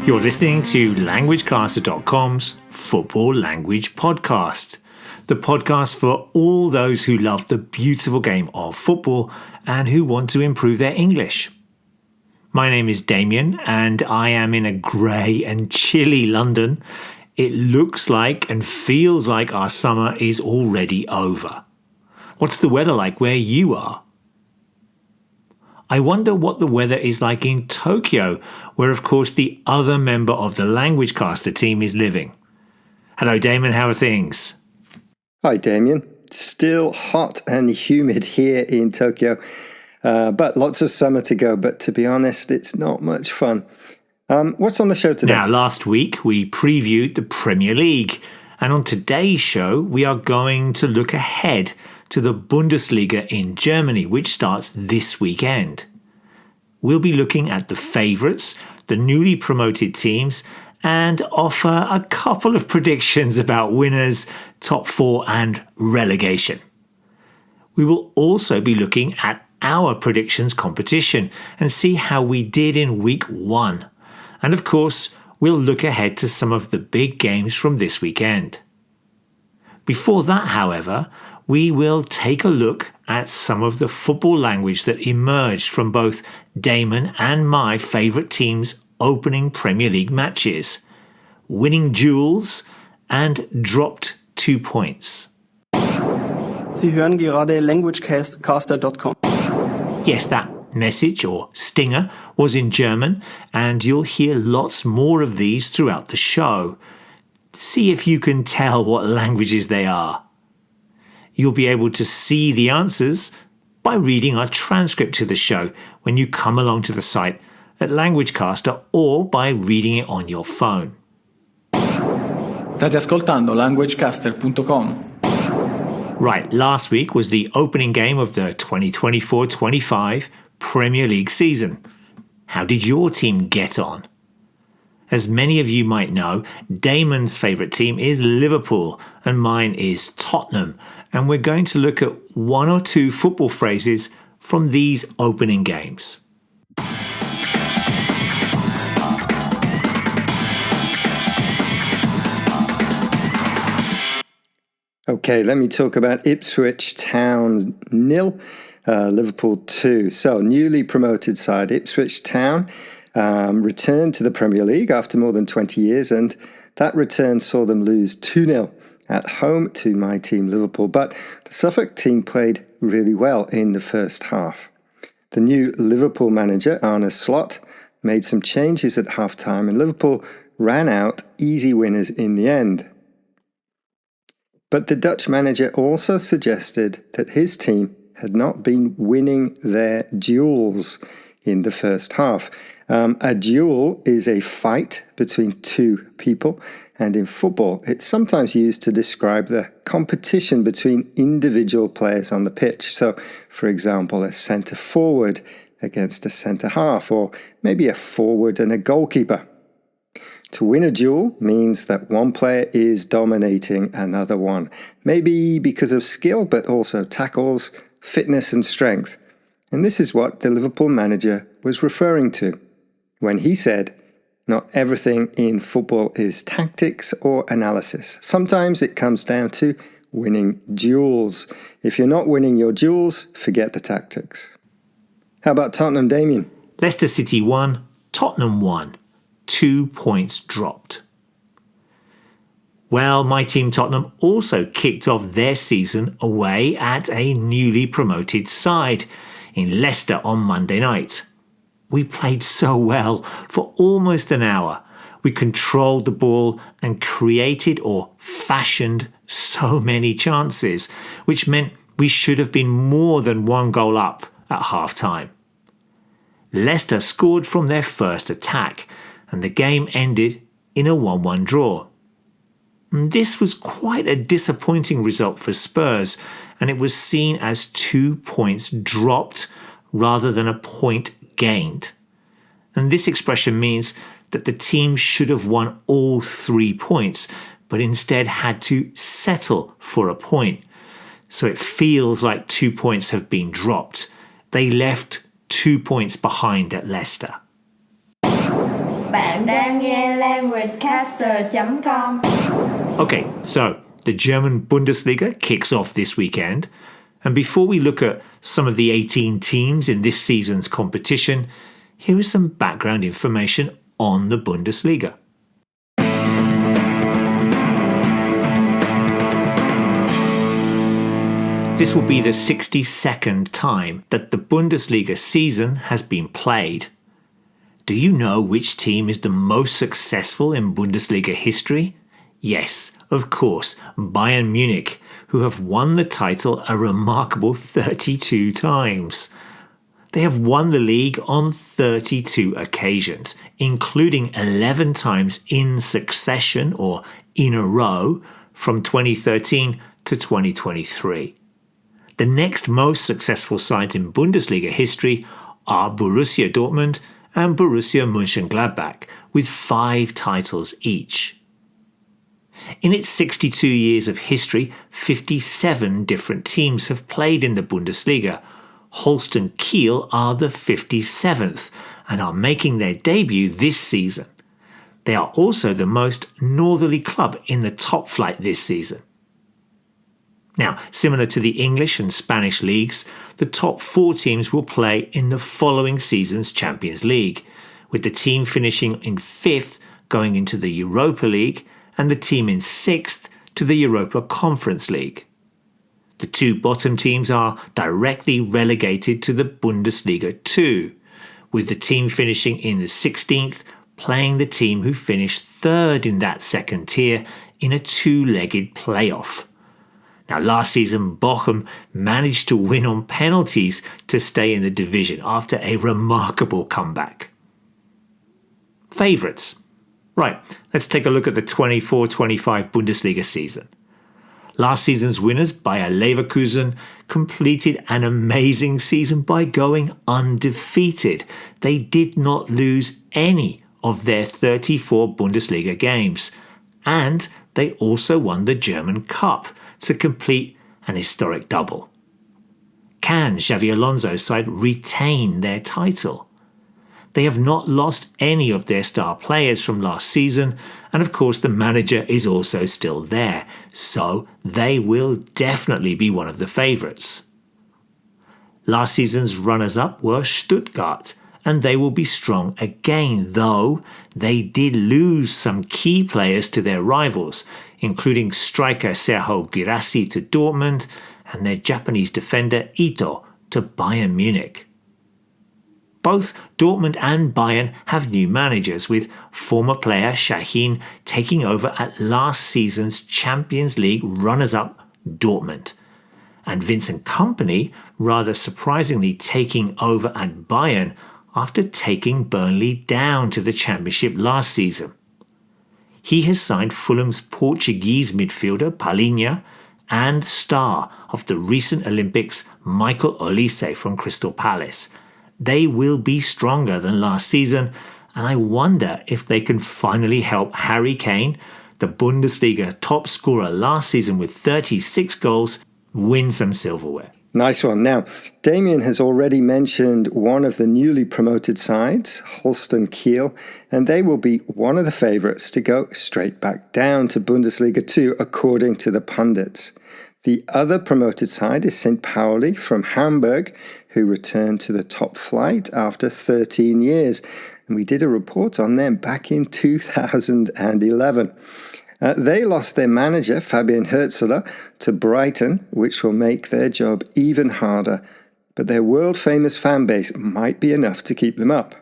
You're listening to languagecaster.com's Football Language Podcast, the podcast for all those who love the beautiful game of football and who want to improve their English. My name is Damien and I am in a grey and chilly London. It looks like and feels like our summer is already over. What's the weather like where you are? I wonder what the weather is like in Tokyo, where of course the other member of the Language Caster team is living. Hello Damon, how are things? Hi Damien. Still hot and humid here in Tokyo, but lots of summer to go. But to be honest, it's not much fun. What's on the show today? Now, last week we previewed the Premier League, and on today's show we are going to look ahead to the Bundesliga in Germany, which starts this weekend. We'll be looking at the favourites, the newly promoted teams, and offer a couple of predictions about winners, top four and relegation. We will also be looking at our predictions competition and see how we did in week 1. And of course, we'll look ahead to some of the big games from this weekend. Before that, however, we will take a look at some of the football language that emerged from both Damon and my favourite team's opening Premier League matches, winning duels and dropped 2 points. Sie hören gerade languagecaster.com. Yes, that message or stinger was in German, and you'll hear lots more of these throughout the show. See if you can tell what languages they are. You'll be able to see the answers by reading our transcript to the show when you come along to the site at LanguageCaster or by reading it on your phone. State ascoltando languagecaster.com. Right, last week was the opening game of the 2024-25 Premier League season. How did your team get on? As many of you might know, Damon's favourite team is Liverpool and mine is Tottenham, and we're going to look at one or two football phrases from these opening games. Okay, let me talk about Ipswich Town 0, Liverpool 2. So, newly promoted side Ipswich Town returned to the Premier League after more than 20 years, and that return saw them lose 2-0 at home to my team Liverpool. But the Suffolk team played really well in the first half. The new Liverpool manager, Arne Slot, made some changes at half-time, and Liverpool ran out easy winners in the end. But the Dutch manager also suggested that his team had not been winning their duels in the first half. A duel is a fight between two people, and in football it's sometimes used to describe the competition between individual players on the pitch. So, for example, a centre forward against a centre half, or maybe a forward and a goalkeeper. To win a duel means that one player is dominating another one, maybe because of skill, but also tackles, fitness and strength. And this is what the Liverpool manager was referring to when he said, not everything in football is tactics or analysis. Sometimes it comes down to winning duels. If you're not winning your duels, forget the tactics. How about Tottenham, Damien? Leicester City 1, Tottenham 1. 2 points dropped. Well, my team Tottenham also kicked off their season away at a newly promoted side in Leicester on Monday night. We played so well for almost an hour. We controlled the ball and created or fashioned so many chances, which meant we should have been more than 1 goal up at half-time. Leicester scored from their first attack, and the game ended in a 1-1 draw. This was quite a disappointing result for Spurs, and it was seen as 2 points dropped rather than a point gained. And this expression means that the team should have won all 3 points, but instead had to settle for a point. So it feels like 2 points have been dropped. They left 2 points behind at Leicester. Bạn đang nghe languagecaster.com. Okay, so the German Bundesliga kicks off this weekend. And before we look at some of the 18 teams in this season's competition, here is some background information on the Bundesliga. This will be the 62nd time that the Bundesliga season has been played. Do you know which team is the most successful in Bundesliga history? Yes, of course, Bayern Munich, who have won the title a remarkable 32 times. They have won the league on 32 occasions, including 11 times in succession or in a row from 2013 to 2023. The next most successful sides in Bundesliga history are Borussia Dortmund and Borussia Mönchengladbach, with 5 titles each. In its 62 years of history, 57 different teams have played in the Bundesliga. Holstein Kiel are the 57th and are making their debut this season. They are also the most northerly club in the top flight this season. Now, similar to the English and Spanish leagues, the top 4 teams will play in the following season's Champions League, with the team finishing in 5th going into the Europa League and the team in 6th to the Europa Conference League. The 2 bottom teams are directly relegated to the Bundesliga 2, with the team finishing in the 16th playing the team who finished 3rd in that second tier in a 2-legged playoff. Now, last season, Bochum managed to win on penalties to stay in the division after a remarkable comeback. Favourites. Right, let's take a look at the 24-25 Bundesliga season. Last season's winners, Bayer Leverkusen, completed an amazing season by going undefeated. They did not lose any of their 34 Bundesliga games. And they also won the German Cup to complete an historic double. Can Xabi Alonso's side retain their title? They have not lost any of their star players from last season, and of course the manager is also still there, so they will definitely be one of the favourites. Last season's runners-up were Stuttgart, and they will be strong again, though they did lose some key players to their rivals, including striker Serhou Guirassy to Dortmund and their Japanese defender Ito to Bayern Munich. Both Dortmund and Bayern have new managers, with former player Şahin taking over at last season's Champions League runners-up Dortmund, and Vincent Kompany rather surprisingly taking over at Bayern after taking Burnley down to the Championship last season. He has signed Fulham's Portuguese midfielder Palhinha and star of the recent Olympics Michael Olise from Crystal Palace. They will be stronger than last season, and I wonder if they can finally help Harry Kane, the Bundesliga top scorer last season with 36 goals, win some silverware. Nice one. Now, Damien has already mentioned one of the newly promoted sides, Holstein Kiel, and they will be one of the favourites to go straight back down to Bundesliga 2, according to the pundits. The other promoted side is St. Pauli from Hamburg, who returned to the top flight after 13 years. And we did a report on them back in 2011. They lost their manager, Fabian Hürzeler, to Brighton, which will make their job even harder. But their world-famous fan base might be enough to keep them up.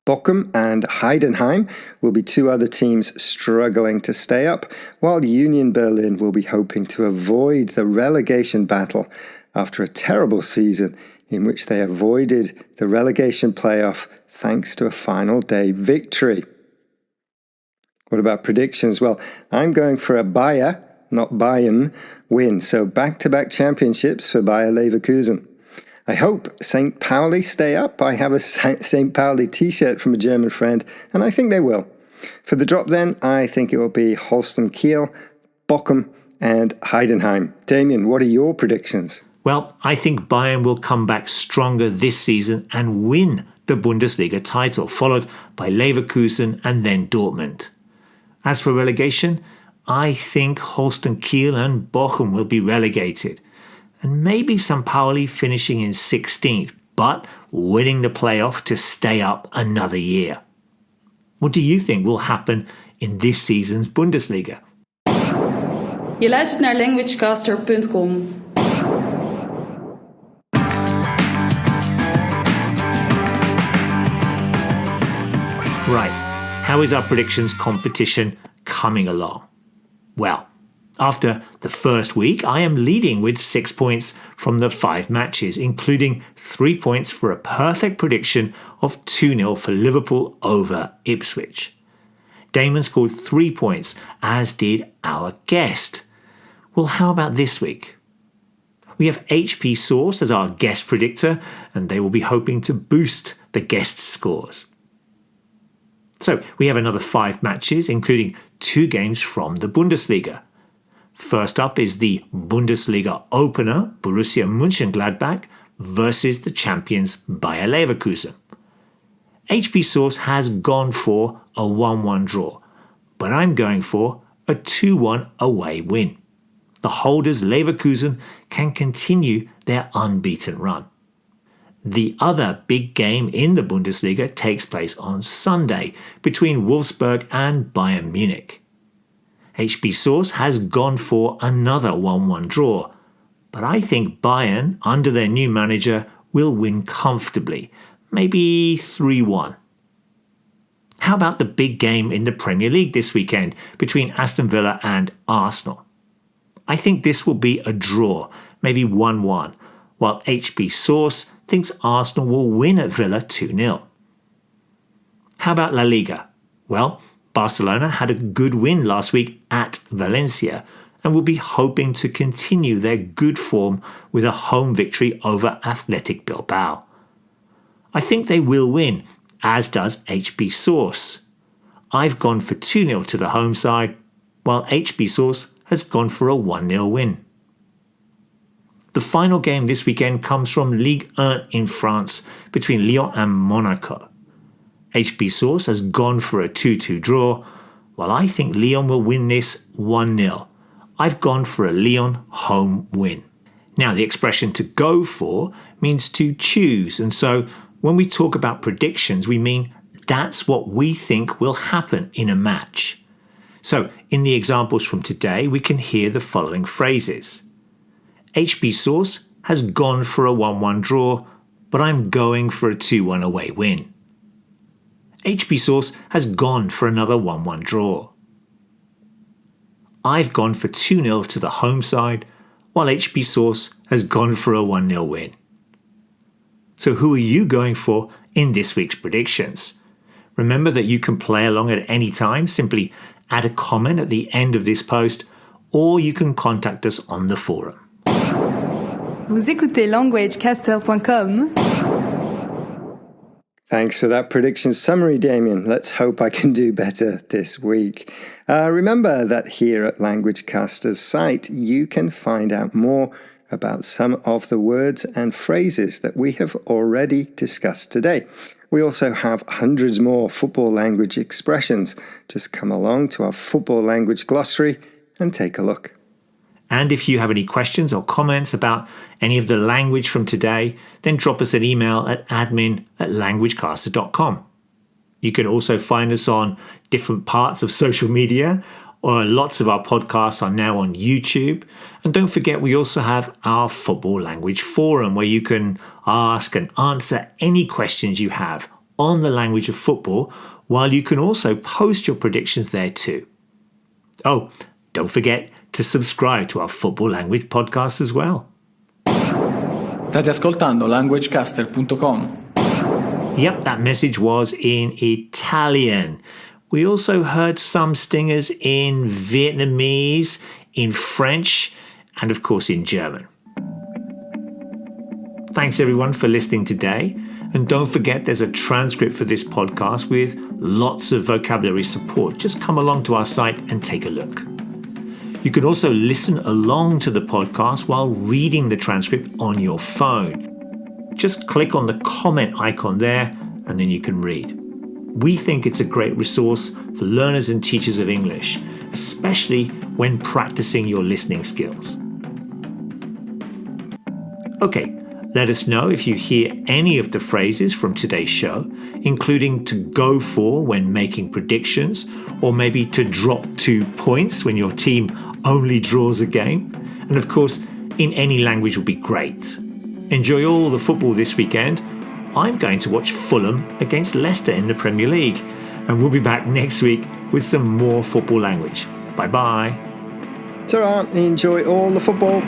Bochum and Heidenheim will be 2 other teams struggling to stay up, while Union Berlin will be hoping to avoid the relegation battle after a terrible season in which they avoided the relegation playoff thanks to a final day victory. What about predictions? Well, I'm going for a Bayer, not Bayern, win. So back-to-back championships for Bayer Leverkusen. I hope St. Pauli stay up. I have a St. Pauli t-shirt from a German friend, and I think they will. For the drop then, I think it will be Holstein Kiel, Bochum and Heidenheim. Damien, what are your predictions? Well, I think Bayern will come back stronger this season and win the Bundesliga title, followed by Leverkusen and then Dortmund. As for relegation, I think Holstein Kiel and Bochum will be relegated, and maybe St. Pauli finishing in 16th, but winning the playoff to stay up another year. What do you think will happen in this season's Bundesliga? Je luistert naar languagecaster.com. Right, how is our predictions competition coming along? Well, after the first week, I am leading with 6 points from the 5 matches, including 3 points for a perfect prediction of 2-0 for Liverpool over Ipswich. Damon scored 3 points, as did our guest. Well, how about this week? We have HP Source as our guest predictor, and they will be hoping to boost the guest's scores. So we have another 5 matches, including 2 games from the Bundesliga. First up is the Bundesliga opener, Borussia Mönchengladbach versus the champions Bayer Leverkusen. HP Source has gone for a 1-1 draw, but I'm going for a 2-1 away win. The holders Leverkusen can continue their unbeaten run. The other big game in the Bundesliga takes place on Sunday between Wolfsburg and Bayern Munich. HP Source has gone for another 1-1 draw, but I think Bayern, under their new manager, will win comfortably, maybe 3-1. How about the big game in the Premier League this weekend between Aston Villa and Arsenal? I think this will be a draw, maybe 1-1, while HP Source thinks Arsenal will win at Villa 2-0. How about La Liga? Well, Barcelona had a good win last week at Valencia and will be hoping to continue their good form with a home victory over Athletic Bilbao. I think they will win, as does HP Source. I've gone for 2-0 to the home side, while HP Source has gone for a 1-0 win. The final game this weekend comes from Ligue 1 in France between Lyon and Monaco. HP Source has gone for a 2-2 draw, while I think Lyon will win this 1-0. I've gone for a Lyon home win. Now, the expression to go for means to choose, and so when we talk about predictions, we mean that's what we think will happen in a match. So, in the examples from today, we can hear the following phrases. HP Source has gone for a 1-1 draw, but I'm going for a 2-1 away win. HP Source has gone for another 1-1 draw. I've gone for 2-0 to the home side, while HP Source has gone for a 1-0 win. So who are you going for in this week's predictions? Remember that you can play along at any time. Simply add a comment at the end of this post, or you can contact us on the forum. Vous écoutez languagecaster.com. Thanks for that prediction summary, Damien. Let's hope I can do better this week. Remember that here at LanguageCaster's site, you can find out more about some of the words and phrases that we have already discussed today. We also have hundreds more football language expressions. Just come along to our football language glossary and take a look. And if you have any questions or comments about any of the language from today, then drop us an email at admin@languagecaster.com. You can also find us on different parts of social media, or lots of our podcasts are now on YouTube. And don't forget, we also have our football language forum where you can ask and answer any questions you have on the language of football, while you can also post your predictions there too. Oh, don't forget to subscribe to our football language podcast as well. State ascoltando languagecaster.com. Yep, that message was in Italian. We also heard some stingers in Vietnamese, in French, and of course in German. Thanks everyone for listening today. And don't forget, there's a transcript for this podcast with lots of vocabulary support. Just come along to our site and take a look. You can also listen along to the podcast while reading the transcript on your phone. Just click on the comment icon there and then you can read. We think it's a great resource for learners and teachers of English, especially when practicing your listening skills. Okay, let us know if you hear any of the phrases from today's show, including to go for when making predictions, or maybe to drop 2 points when your team only draws a game. And of course, in any language would be great. Enjoy all the football this weekend. I'm going to watch Fulham against Leicester in the Premier League, and we'll be back next week with some more football language. Bye-bye. Ta-ra, enjoy all the football.